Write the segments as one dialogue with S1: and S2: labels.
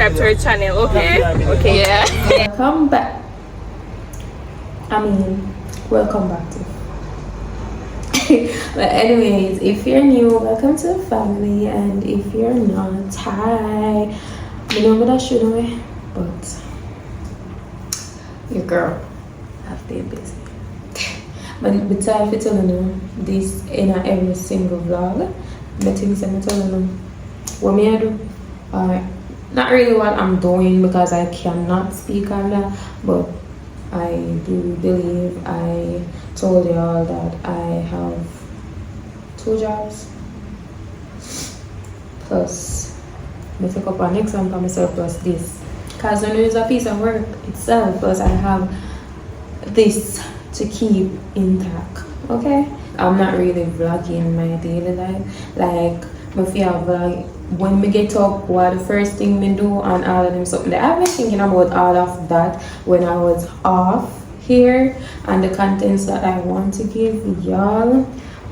S1: subscribe to our channel, okay? Okay, yeah.
S2: Welcome back. Welcome back to. But anyways, if you're new, welcome to the family, and if you're not, hi. I know that should know, but your girl have been busy. But besides for telling you this in every single vlog, the things I'm telling you what me I do, not really what I'm doing because I cannot speak on that, but I do believe I told you all that I have 2 jobs plus I take up an exam for myself plus this, because when it's a piece of work itself plus I have this to keep intact. Okay, I'm not really vlogging my daily life like my vlog when me get up, what the first thing me do and all of them something. I've been thinking about all of that when I was off here and the contents that I want to give y'all.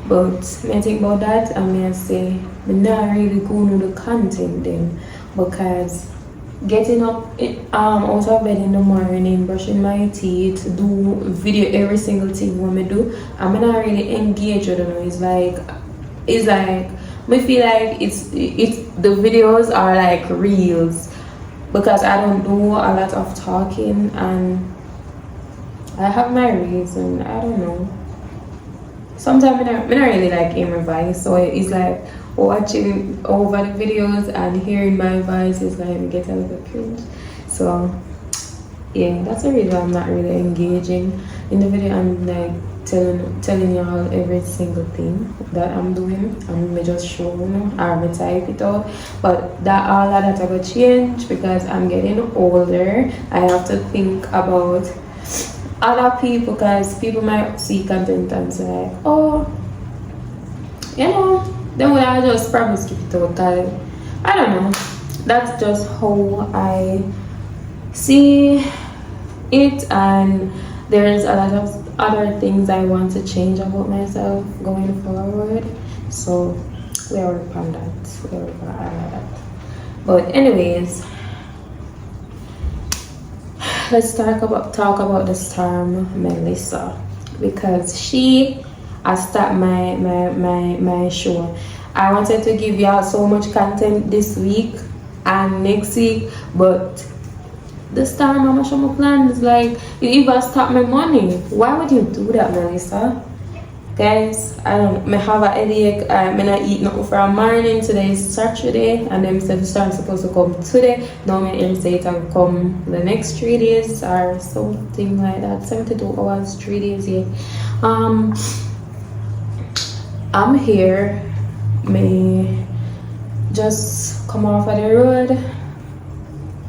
S2: But when I think about that, I may say I'm not really going to the content then, because getting up out of bed in the morning, brushing my teeth, do video every single thing when I do, I'm not really engaged with them. It's like I feel like it's the videos are like reels, because I don't do a lot of talking and I have my reason. I don't know. Sometimes I don't really like hearing my voice, so it's like watching over the videos and hearing my voice is like get a little cringe. So yeah, that's the reason I'm not really engaging in the video. I'm like telling y'all every single thing that I'm doing. I'm just showing or I type it out, but that all of that I will change because I'm getting older. I have to think about other people, because people might see content and say like, oh, you know, then I just probably skip it out. I don't know, that's just how I see it, and there's a lot of other things I want to change about myself going forward, so we'll work on that. But anyways, let's talk about the storm Melissa, because she has started my show. I wanted to give y'all so much content this week and next week, but this time I'm show my plans. Like, you even stop my money. Why would you do that, Melissa? Guys, I have a headache. I'm not eat nothing for a morning. Today is Saturday, and then said the storm supposed to come today. Now my say it will come the next 3 days or something like that. 72 hours, 3 days. Yeah. I'm here. Me just come off of the road.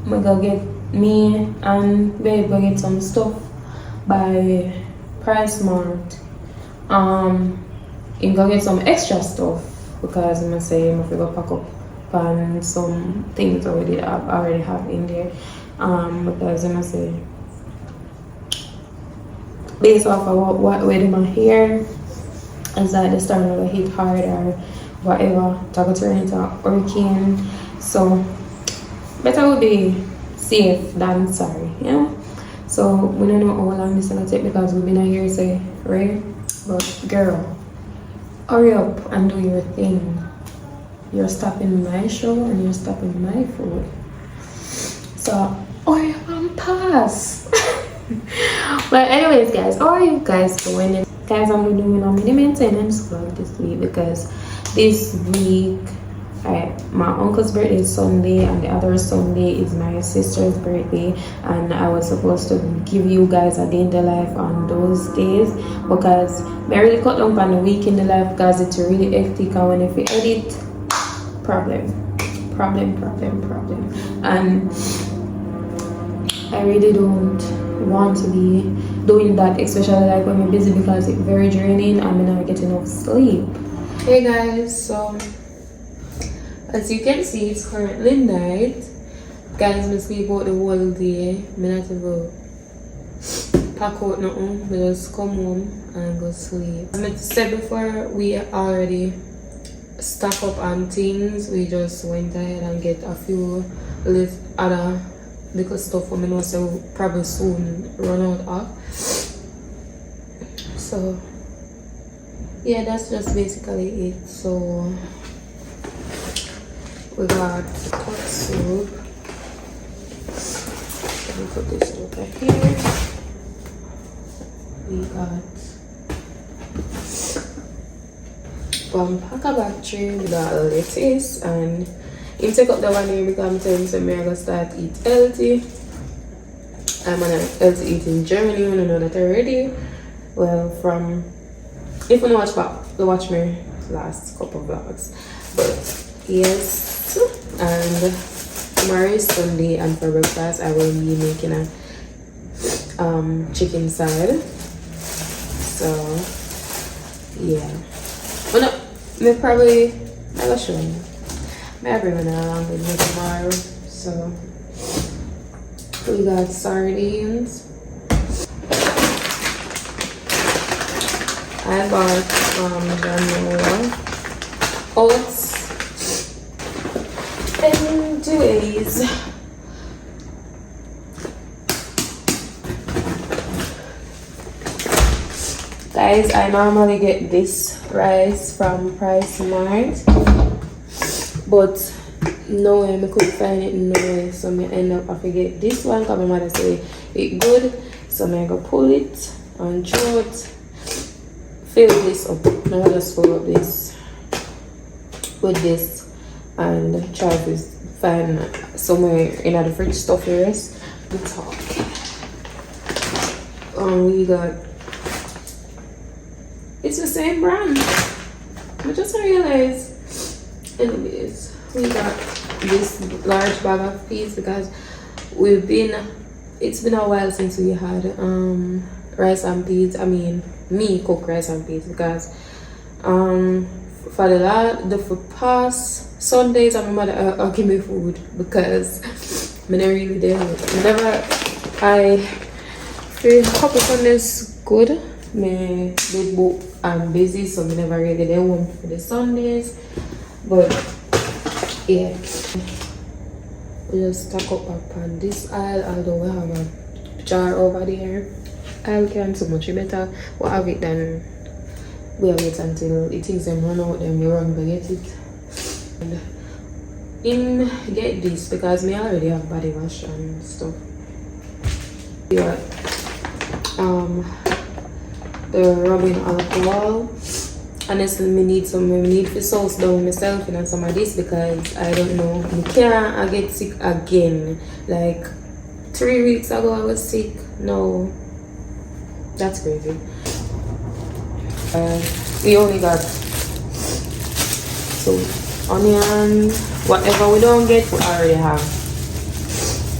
S2: I go get me and babe go get some stuff by Price Mart. And go get some extra stuff because I'm say I'm gonna go pack up and some things I already have in there. Because I'm say based off of what way my hair is that the storm will hit hard or whatever, to turn into a hurricane. So better would be safe than sorry, you know. So we don't know how long this is gonna take because we've been here say right. But girl, hurry up and do your thing. You're stopping my show and you're stopping my food. So hurry up and pass. But anyways, guys, how are you guys doing? Guys, I'm doing a mini maintenance vlog this week because this week my uncle's birthday is Sunday and the other Sunday is my sister's birthday, and I was supposed to give you guys a day in the life on those days because I really cut down on the week in the life because it's really hectic, and when if you edit, problem, and I really don't want to be doing that, especially like when I'm busy because it's very draining and I'm not getting enough sleep. Hey guys, so as you can see, it's currently night. Guys, I sleep out the whole day. I not even pack out nothing. I just come home and go sleep. As I said before, we already stock up on things. We just went ahead and get a few list other little stuff for me know so we'll probably soon run out of. So yeah, that's just basically it. So we got cut soup. Let me put this over here. We got one pack of battery, we got lettuce, and him take up the one here because I'm telling you, I'm gonna start eat healthy. I'm on a healthy eating journey, you know that already. Well, from if you watch back, you watch me last couple of vlogs. But yes, and tomorrow is Sunday, and for breakfast I will be making a chicken salad. So yeah, well, no, me probably I will show you. I bring it along with me tomorrow. So we got sardines. I bought granola, oats, and deways. Guys, I normally get this rice from Price Mart, but no way I couldn't find it nowhere, so I end up having to get this one because my mother say it good. So I'm gonna pull it and throw it, fill this up. Now I just fill up this with this and try to find somewhere in the fridge stuff the rest. We talk. We got, it's the same brand. I just realized. Anyways, we got this large bag of peas because it's been a while since we had rice and peas. I mean, me cook rice and peas because for the past Sundays my mother give me food because I never really did. I feel a couple Sundays good. Me did book I'm busy, so I never really did one for the Sundays. But yeah, we just stack up on this aisle, although we have a jar over there. Aisle can so much better. We have it than we have it until the things them run out, then we run to get it. And in get this because me already have body wash and stuff. Yeah, the rubbing alcohol. Honestly, me need for sauce down myself and some of this because I don't know, I get sick again. Like 3 weeks ago I was sick. No, that's crazy. We only got so onion, whatever we don't get we already have.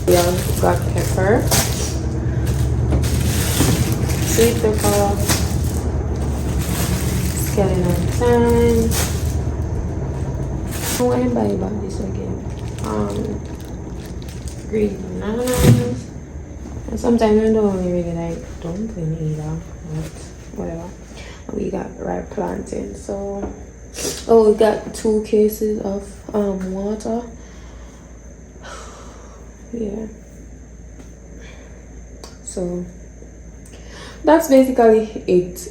S2: We have got pepper, sweet pepper, skeleton thyme. Oh, I buy about this again. Green bananas. And sometimes I don't really like dumpling either, but whatever. We got ripe plantain. So we got 2 cases of water. Yeah. So that's basically it.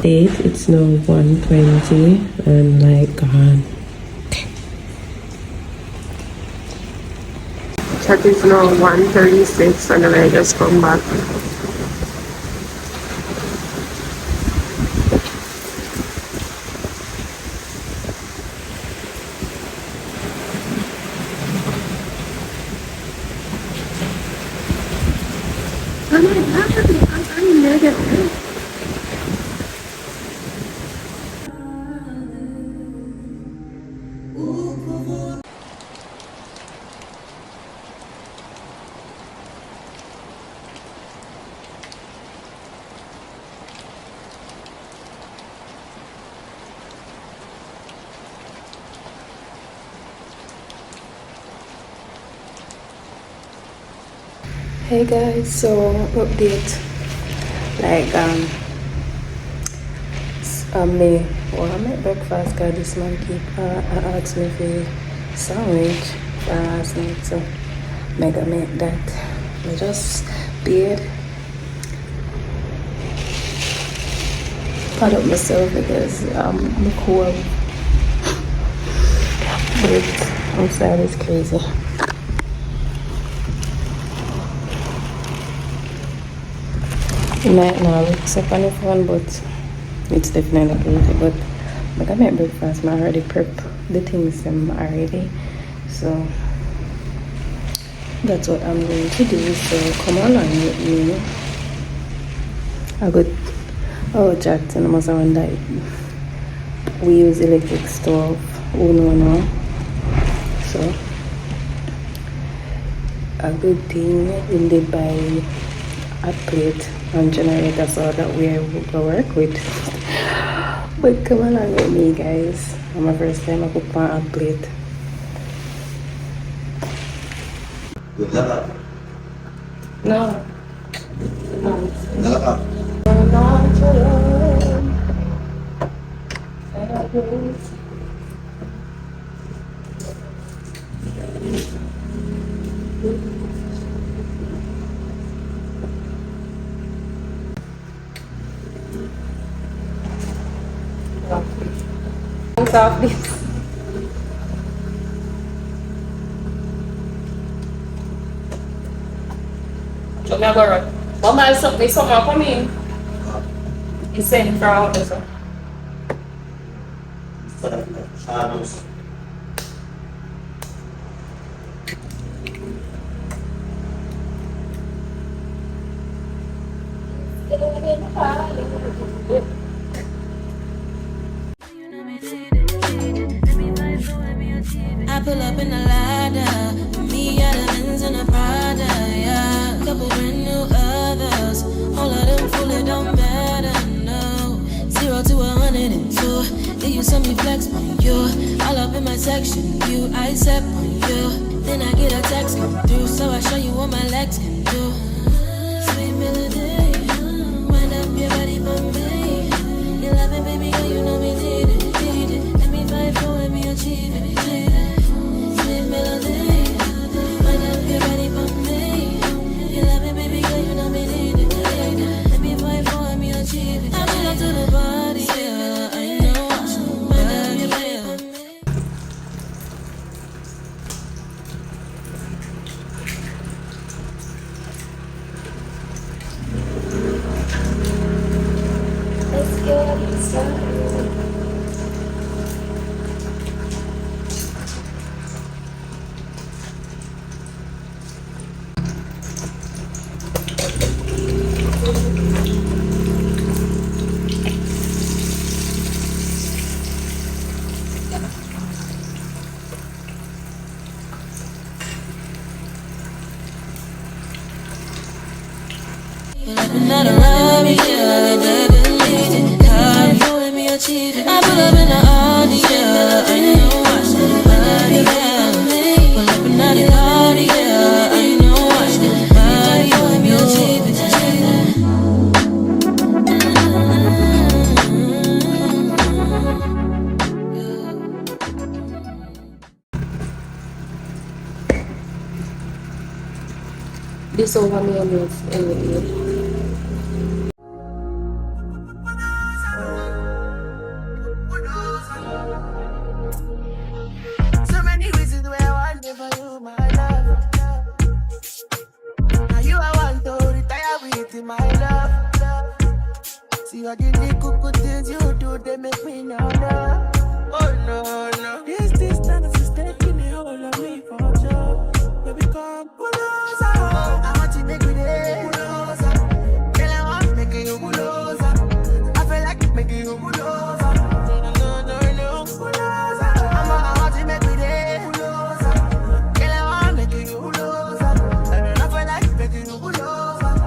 S2: It's now 1:20 and like gone. Check is now 1:36 and then I just come back. I'm negative. Hey guys, so update. Like me well I make breakfast cause this man keep ask me for sandwich for last night, so I gonna make that. I just paid, pad up myself because I'm cold, but outside is crazy. It might not look so on the phone, but it's definitely crazy. But I got my breakfast. I already prep the things already, so that's what I'm going to do. So come along with me. I got chat and I must have that we use electric stove. Oh no. So a good thing we did buy a plate and generator so that we are able to work with. But come along with me guys. I'm my first time I cook on a plate. No. Off this.
S1: So me go run. Mama, something come in. He sent for out there, so.
S3: I pull up in the ladder, me out of Benz and a Prada, yeah. Couple brand new others, all of them full, it don't matter, no. 0 to 102, yeah, you saw me flex on you. All up in my section, I step on you. Then I get a text come through, so I show you what my legs can do. Sweet melody, wind up your body for me. You love it, baby, girl, you know me need it. Let me fight for it, me achieve it. Melody, wind up your body for me. You love it, baby girl, you know me need it. Let me fight for me, achieve it. I belong to the body, yeah, I know. Wind up your body for me. Let's get it started. Not around me, yeah, never need it. Come you and me achieve it. I put up in the Audi, yeah, I know watch the body, yeah. Pull up in the Audi, yeah, I know watch the body, you and me achieve it.
S2: This over me anyway.
S4: So many reasons where I want for you, my love. Now you I want to retire with my love. See all the little things you do, they make me now love. Oh no. This time is taking a hold of me for sure. Baby, come pull us out. I want to make me there. Pull us out. Girl, I want to make you pull us out. I feel like making you pull us out. No. Pull us out. I want to make me there. Pull us out. Girl, I want to make you pull us out. I feel like making you pull us out.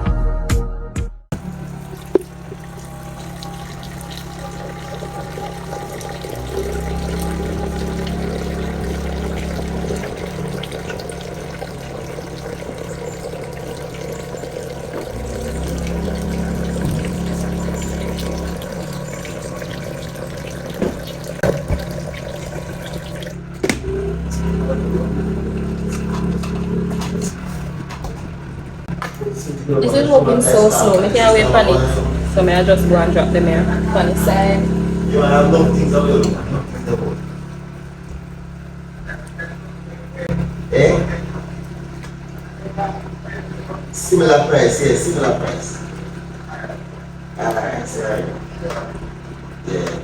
S1: This is moving so slow. I can't wait for it. So I just go and drop them here on the side.
S5: You have no things about it. Eh? Similar price, yes, similar price. Alright, sorry. Yeah.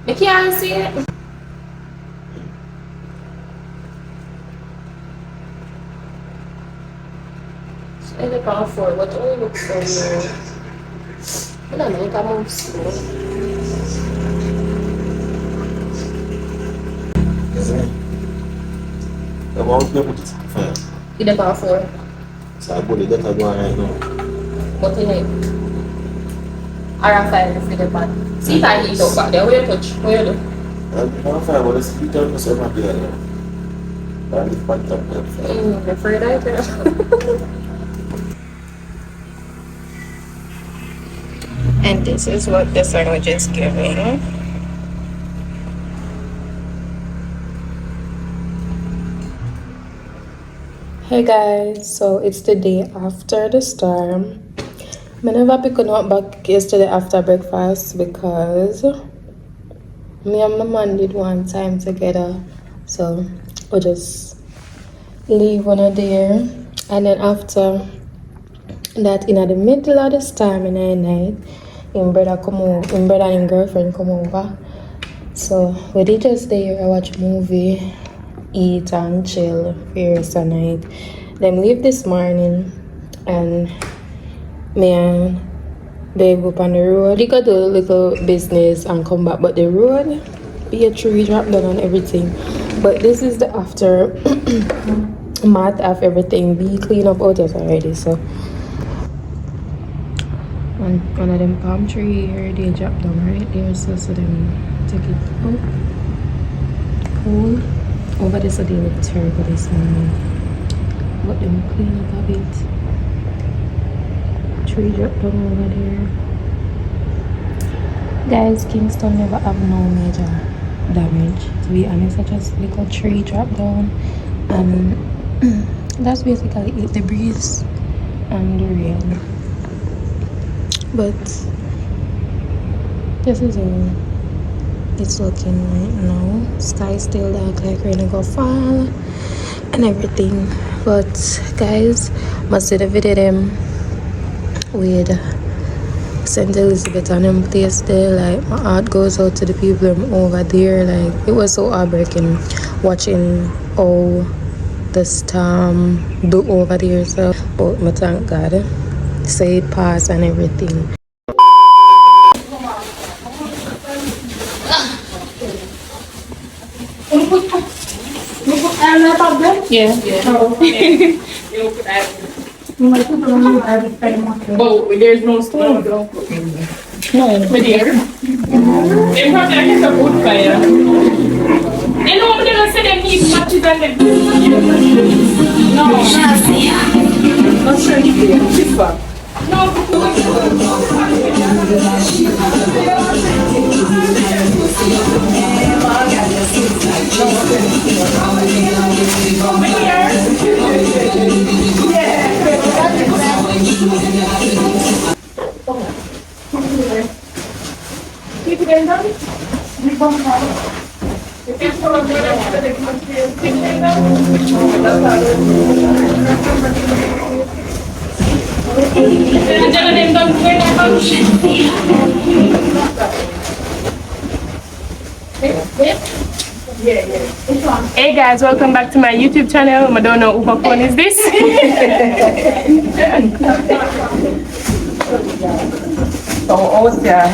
S1: I can't see it. I look on for what only looks so low. I don't know, I can move slow.
S5: The one we put it fine.
S1: You look on for
S5: So I put it that I go on right now.
S1: what in it? Around 5 for the pot. See if I heat up back there. Where you touch? Where you do?
S5: I'm fine, but it's pretty tough for some of the other. I'll lift my top there.
S1: I'm afraid I can. And this is what the sandwich is giving.
S2: Hey guys, so it's the day after the storm. I never picked up back yesterday after breakfast because me and my man did one time together. So we just leave one of there. And then after that, in the middle of the storm in the night, him brother and girlfriend come over. So we did just there, watch movie, eat and chill for the rest of the night. Then leave this morning and me and babe up on the road. We could do a little business and come back, but the road be a tree drop down and everything. But this is the after math of everything. Be clean up out of already. So one of them palm tree here they drop down right there, so them take it out. Cool. Over this they look terrible this morning. But them clean up a bit. Tree drop down over there. Guys, Kingston never have no major damage. To be honest, I just little tree drop down and that's basically it. The breeze and the rain. But this is all it's looking right now. Sky still dark like we're gonna go fall and everything. But guys, must see the video them with St. Elizabeth and them place there. Like my heart goes out to the people over there. Like it was so heartbreaking watching all the storm do over there. So but I thank God. Say it pass and everything.
S1: Yeah. Oh, there's no stove. No. But there. They probably get a wood fire. You know, they don't say them heat matches and them. No. Not sure if they are. No. Hey guys, welcome back to my YouTube channel. I don't know who phone is this. Oh, yeah.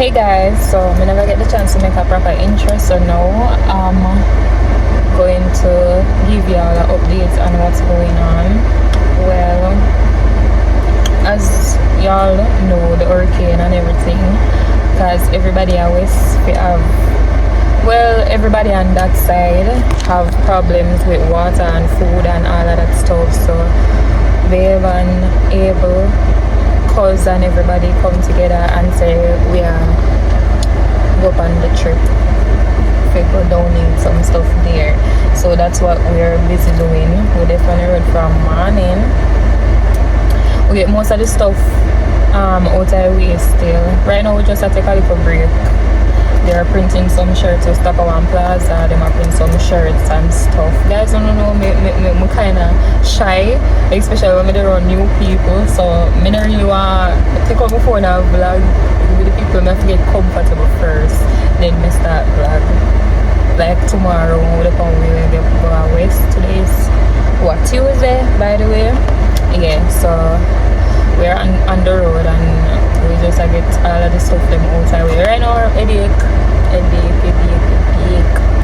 S2: Hey guys, so I never get the chance to make a proper intro, so now I'm going to give y'all the updates on what's going on. Well, as y'all know, the hurricane and everything, because everybody always have, well, everybody on that side have problems with water and food and all of that stuff, so they haven't able cause and everybody come together and say we are go on the trip, we go donate some stuff there. So that's what we're busy doing. We definitely read from morning. We get most of the stuff out of the way still. Right now we just have to take a little break. They are printing some shirts to Stop One Plaza. They are printing some shirts and stuff. Guys don't know, me kind of shy, especially when they're around new people. So I don't really want to take out my phone and vlog with the people. I have to get comfortable first, then I start vlog. Like tomorrow, when we get to go west. Today is what, Tuesday, by the way. Yeah, so we're on the road and we just get all of the stuff them outside. Right now, headache.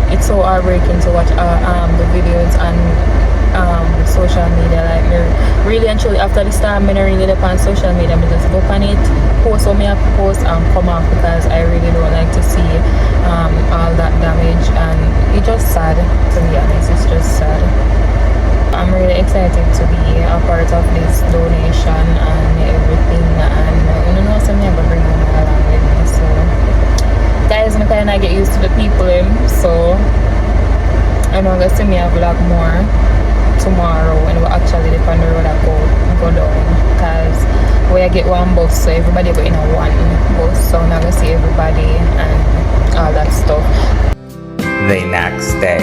S2: It's so heartbreaking to watch the videos on social media. Like, really and truly, after the storm, I don't really look on social media. I just go on it, post what I have to post and come off, because I really don't like to see all that damage, and it's just sad, to be honest. It's just sad. I'm really excited to be a part of this donation and everything, and I don't know something I'm gonna bring them along with me. So guys, I'm kind of get used to the people, so I know I'm gonna see me a vlog more tomorrow when we actually depend on the road that go down, because we get one bus, so everybody go in a one bus, so I'm gonna see everybody and all that stuff.
S6: The next day.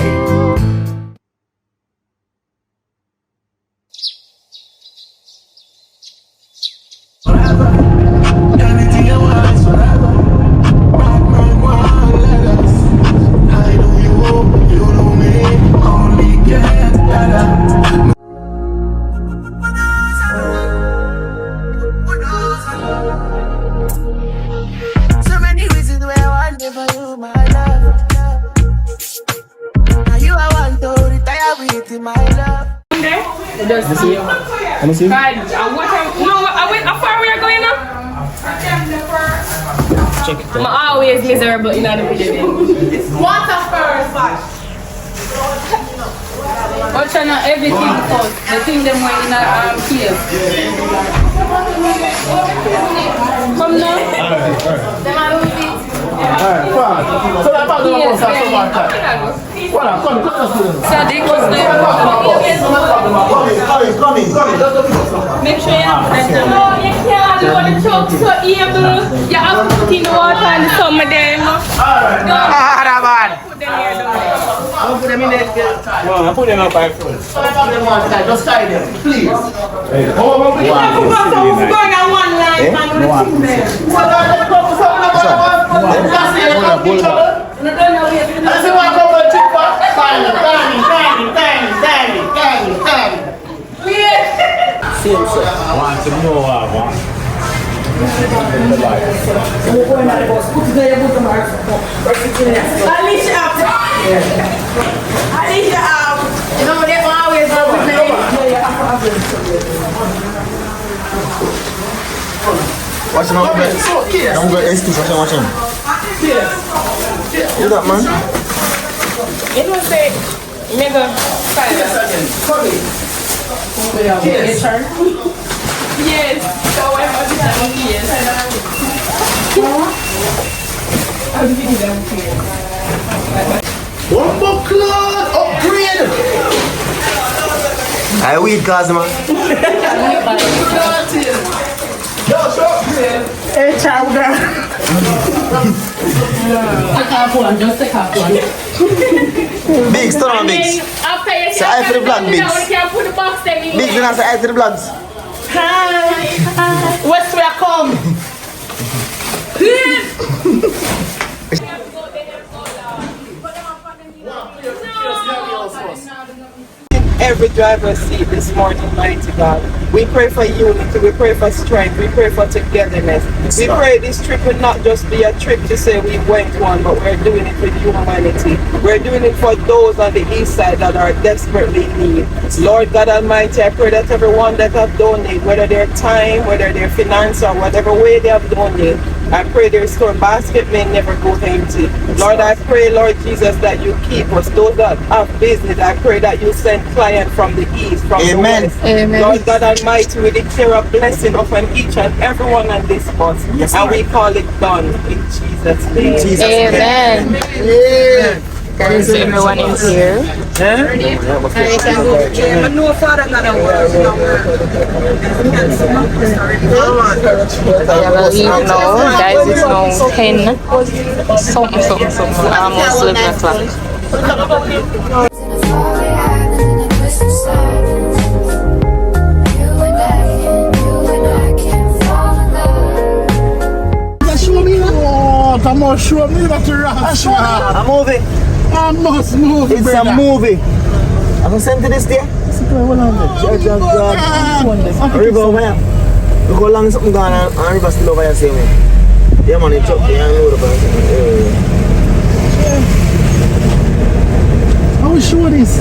S4: Anything you want is forever. Batman one letters. I know you know me. Only get better. So many reasons why I want for you, my love. Now you I want to retire with my love.
S1: How far we are going now?
S5: Check it
S1: I'm always miserable in the video. Water first. Watch out, everything first. The thing them were in a cave. Come now.
S4: Alright, so that part of the house is so much.
S1: So they was there.
S4: Coming.
S1: Make sure you have pressure. No, you can't do the choke so able. You have to put in the water and some of them. Alright. Put them here.
S4: Don't put them in there.
S5: No, I put them up by phone.
S4: Just tie them, please.
S5: I want to know what I want.
S7: Watch him out, man. Don't go excuse, watch him. Do that, man.
S1: It was a mega fire. Yes. So I must have yes. I'll give you them here.
S4: One more cloth upgrade.
S7: I weed, cause man.
S4: Hey, child.
S1: Just a couple.
S7: Bigs, turn on Bigs. Say hi for the vlog, Bigs. Bigs, then I say hi to the vlogs.
S4: Hi. West where I come.
S8: every driver's seat this morning, mighty God. We pray for unity, we pray for strength, we pray for togetherness. We pray this trip will not just be a trip to say we went one, but we're doing it with humanity. We're doing it for those on the east side that are desperately in need. Lord God Almighty, I pray that everyone that have donated, whether their time, whether their finance, or whatever way they have donated, I pray their store basket may never go empty. Lord, I pray, Lord Jesus, that you keep us. Those that have business, I pray that you send clients from the east, from the west.
S2: Amen.
S8: Lord God Almighty, we declare a blessing upon each and everyone on this bus. And we call it done in Jesus' name.
S2: Amen.
S8: Amen.
S2: Guys, everyone is here.
S8: I know Father God, I
S2: leave now. Guys, it's now 10 something, almost 11 o'clock.
S9: I must show me that you're a
S7: movie.
S9: I must move.
S7: It's
S9: brother.
S7: a movie. I'm gonna send to this day. River, man. Look how long something gone and river still over here, same way. Yeah, man, it's up there and load up and
S9: I will show this.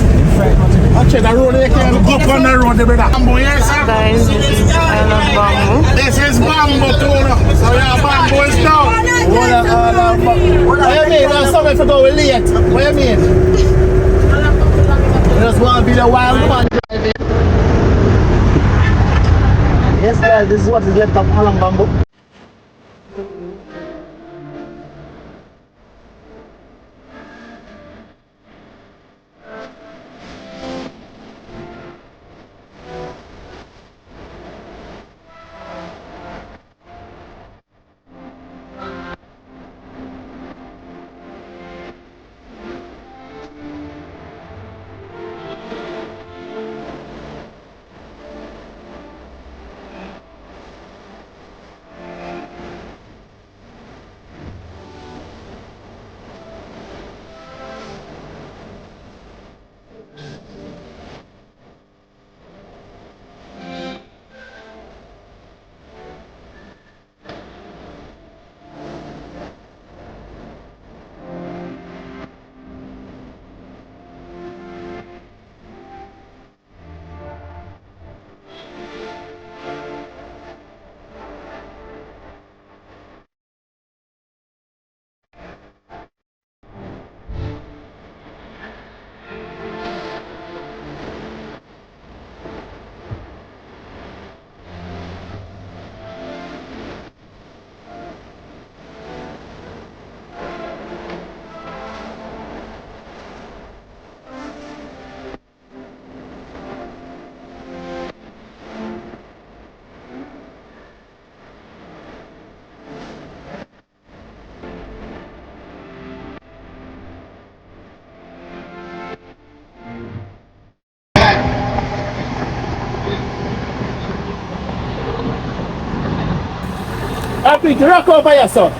S9: Actually, the road they can go up on the road, brother. Bamboo, yes, sir.
S2: Guys, this is Island Bamboo.
S9: This is bamboo, too. So, yeah, bamboo is down. What do you mean? There's something to go late. What do you mean? You just want to be the wild man driving.
S7: yes, guys, this is what is left of Alan Bamboo.
S9: Pinky, rock over here, son.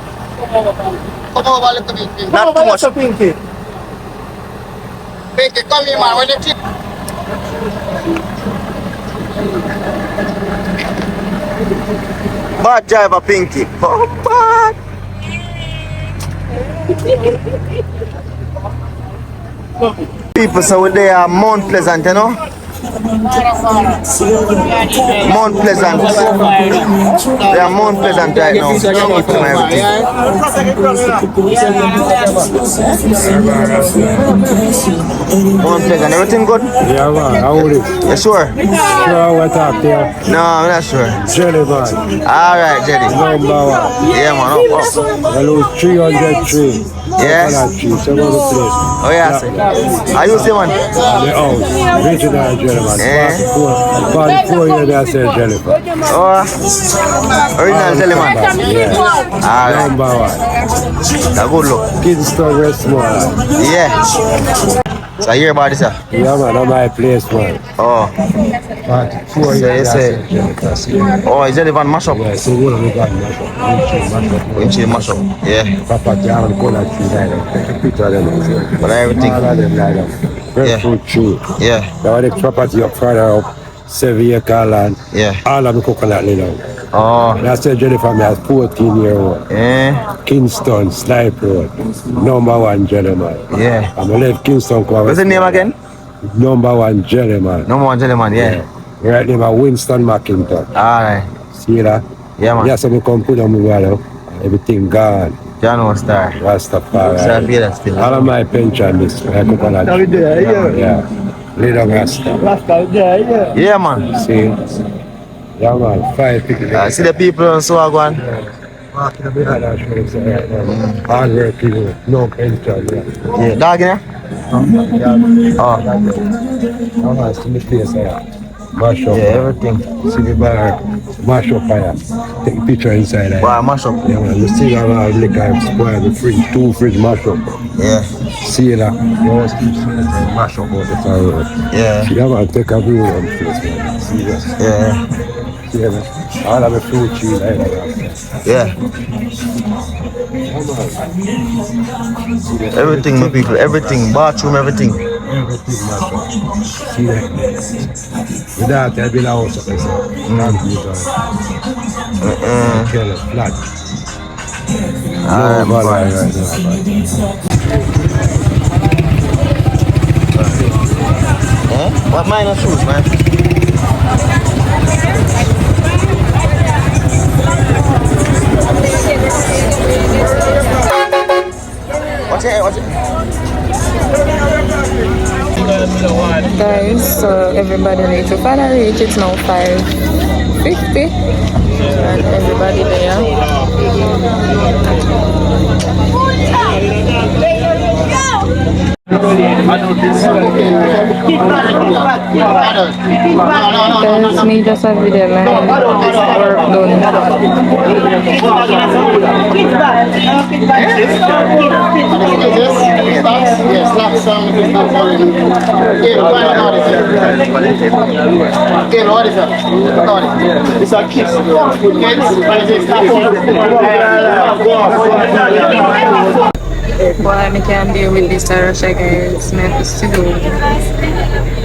S7: Come over a little bit.
S9: Not too much. Pinky.
S7: Pinky, come here, man. When you keep... Bad driver, Pinky. Oh, bad. People, so they are Mount Pleasant, you know? Mount Pleasant. They are Mount Pleasant right now. Mount Pleasant, everything good?
S10: Yeah, man, how old is it?
S7: You sure?
S10: Sure, what up there?
S7: No, I'm not sure.
S10: Jelly, man.
S7: Alright, Jelly.
S10: Number one.
S7: Yeah, man, up.
S10: I lose 303.
S7: Yes.
S10: So go to the place.
S7: Oh, yeah, sir. Are you the one?
S10: The house. Original jelly, man.
S7: Yeah.
S10: 44 years I said jelly, man.
S7: Oh, original jelly, man.
S10: Yeah.
S7: Alright.
S10: Number one.
S7: That's good look.
S10: Kingston, Westmoreland.
S7: Yeah. So I hear about this, sir?
S10: Yeah, man, that's my place, man.
S7: Oh.
S10: 44 years I said jelly.
S7: Oh, is that the van mash up?
S10: Yeah, so what have we got mash up?
S7: Windshield mash up. Yeah.
S10: Papa, I haven't called that tree like that. Take a picture of them.
S7: But everything.
S10: All of them like that.
S9: breadfruit tree.
S7: Yeah.
S9: Now the property up further up, 7 acre land.
S7: Yeah.
S9: All of the coconut lay down.
S7: Oh.
S9: That's the Jennifer, me as 14-year-old.
S7: Yeah.
S9: Kingston, Snipe Road, #1 gentleman.
S7: Yeah.
S9: I'm gonna leave Kingston.
S7: What's the name again?
S9: #1 gentleman.
S7: #1 gentleman, yeah.
S9: Right name is Winston McIntosh.
S7: Alright.
S9: See that?
S7: Yeah, man.
S9: Yeah, so we come put on my wallet. Everything gone.
S7: Jano Star.
S9: Rastafari.
S7: Still.
S9: All of my pension is coconut. Yeah. Lay down Rasta.
S7: Yeah, man.
S9: See? Yeah, man. 5 people.
S7: See the people on Swagwan.
S9: Walking behind our shows right now. Hard work people. No pension.
S7: Yeah. Dog in there? Oh.
S9: Yeah, man. See the place here. Mash up.
S7: Yeah, everything.
S9: See the bar. Mash up fire. Take a picture inside there.
S7: Wow, mash up.
S9: Yeah, man. You see all our liquor spoil the fridge. 2 fridge mash up.
S7: Yeah.
S9: See that? You always keep seeing it. Mash up out the fire road.
S7: Yeah.
S9: See that man. Take a view on the face, man. See this?
S7: Yeah.
S9: See that? All of the fruit trees like that.
S7: Yeah. Everything, my people. Everything. Bathroom, everything.
S9: Everything mash up. See that? Without that, build a house up myself. Kill it, flat.
S7: Alright,
S9: No,
S7: right
S9: right now.
S7: Eh? What minor shoes, man? What's it?
S2: Guys, so everybody reach. So far reach, it's now 5:50 and everybody there. Guys, me just a video, man. Work done. Why I can't deal with this Russia, guys? Me have to do.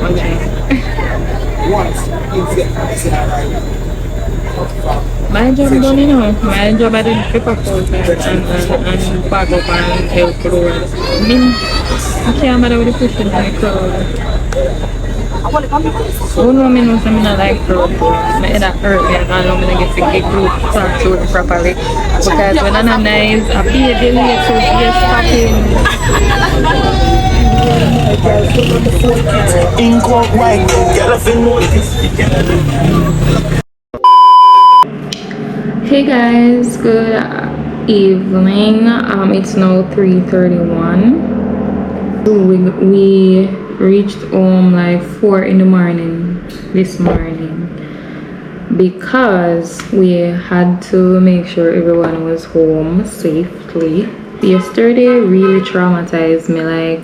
S2: Okay. My job done, you know. My job I did paper fold and pack up and help the road. I mean, I can't bother with the pushing in the crowd. Who know me knows I'm not like crowd. My head hurt me and I know me get to get group talk to it properly. Because when I'm nice, I be a delay to be stopping. Hey guys, good evening. It's now 3:31. We reached home like 4 in the morning this morning because we had to make sure everyone was home safely. Yesterday really traumatized me. Like,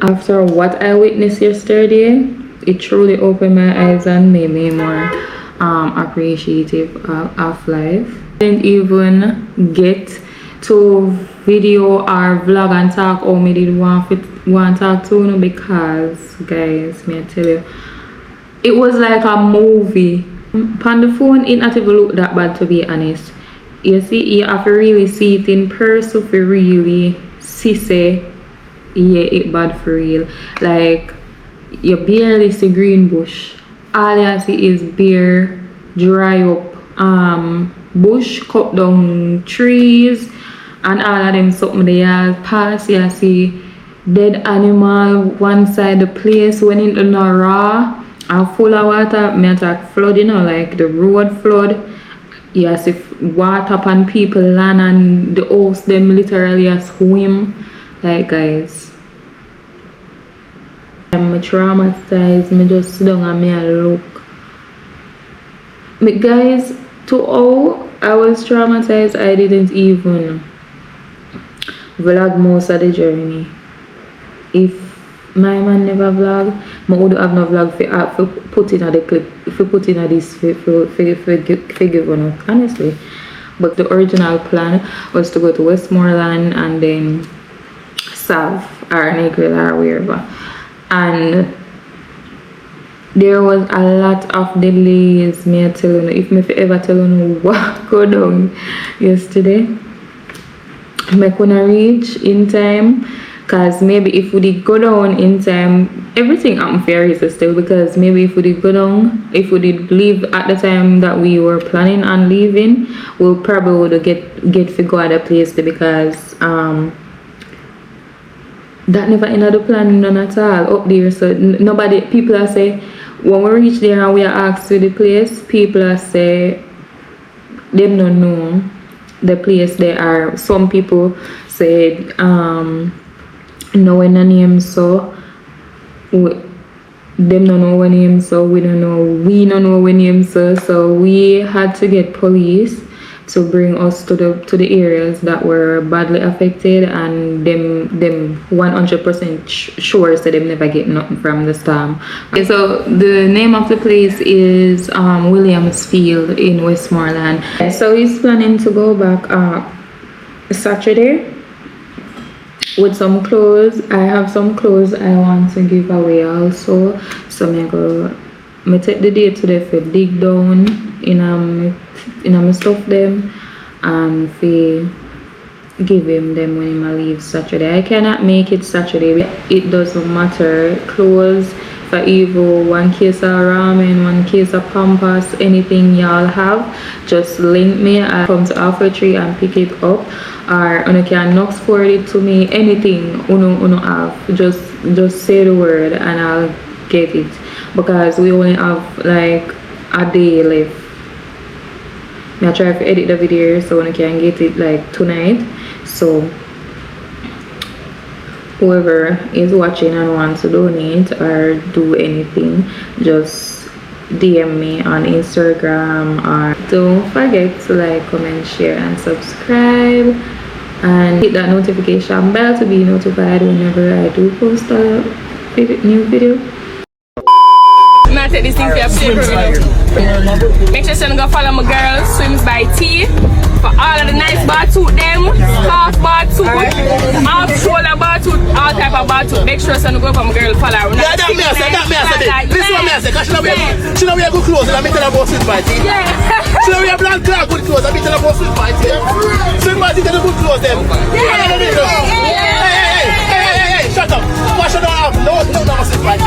S2: after what I witnessed yesterday, it truly opened my eyes and made me more appreciative of life. Didn't even get to video or vlog and talk how me did want to talk to you, because guys, me I tell you, it was like a movie. On the phone it not even look that bad, to be honest. You see, you have to really see it in person to really see say yeah, it bad for real. Like, you barely see green bush. All you see is bare, dry up bush, cut down trees, and all of them something they all pass. You see dead animal one side the place when it no raw and full of water. Me attack flood, you know, like the road flood. You see water upon people land and the house them literally swim. Like, guys, I'm traumatized. Me just sit down and me a look. But guys, to all I was traumatized, I didn't even vlog most of the journey. If my man never vlog, I would have no vlog for put in the clip, if we put in this for give one, honestly. But the original plan was to go to Westmoreland and then South or Negril or wherever. and there was a lot of delays. Me I tell you, if me ever tell you what go down yesterday, me couldn't reach in time. Cause maybe if we did go down in time, everything happened fair is still, because maybe if we did go down, if we did leave at the time that we were planning on leaving, we'll probably would get to go other place there, because that never ended the plan none at all up there. So nobody, people are say when we reach there and we are asked to the place, people are say they don't know the place. There are some people said no in a name, so them don't know when name, so we don't know when name, so we had to get police to bring us to the areas that were badly affected, and them 100% sure so them never get nothing from the storm. Okay, so the name of the place is Williamsfield in Westmoreland. So he's planning to go back Saturday with some clothes. I have some clothes I want to give away also, so me take the day today for dig down in my stuff them and for give him them when I leave Saturday. I cannot make it Saturday. It doesn't matter. Clothes for evil, 1 case of ramen, 1 case of Pampers, anything y'all have, just link me. I come to Alpha Tree and pick it up, or you can knock forward it to me. Anything uno have, just say the word and I'll get it, because we only have like a day left. I try to edit the video so I can get it like tonight. So whoever is watching and wants to donate or do anything, just DM me on Instagram, or don't forget to like, comment, share and subscribe, and hit that notification bell to be notified whenever I do post a new video.
S1: I'm gonna take this thing for your paper. Make sure you go follow my girl Swims by T for all of the nice bar tooth them, half bar tooth, half shoulder bar tooth, all type of bar tooth. Make sure you go for my girl follow her.
S9: Yeah, that me I say. This one me I say, cause she know we are good clothes, and I me tell her about Swims by T. She know we are black good clothes, and I me tell her about Swims by T. Swims by T tell her good clothes them. Hey, shut up. Fashion don't have no Swims by T.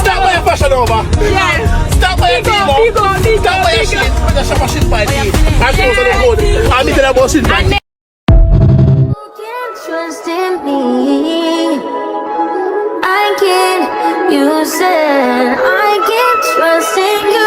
S9: Stop by your fashion over. Stop by your team. Stop by your shit. We're gonna shop a shit by T. I'm close to the road. I'm me tell her about Swims by T.
S3: Trust in me. I can't, you said I can't trust in you.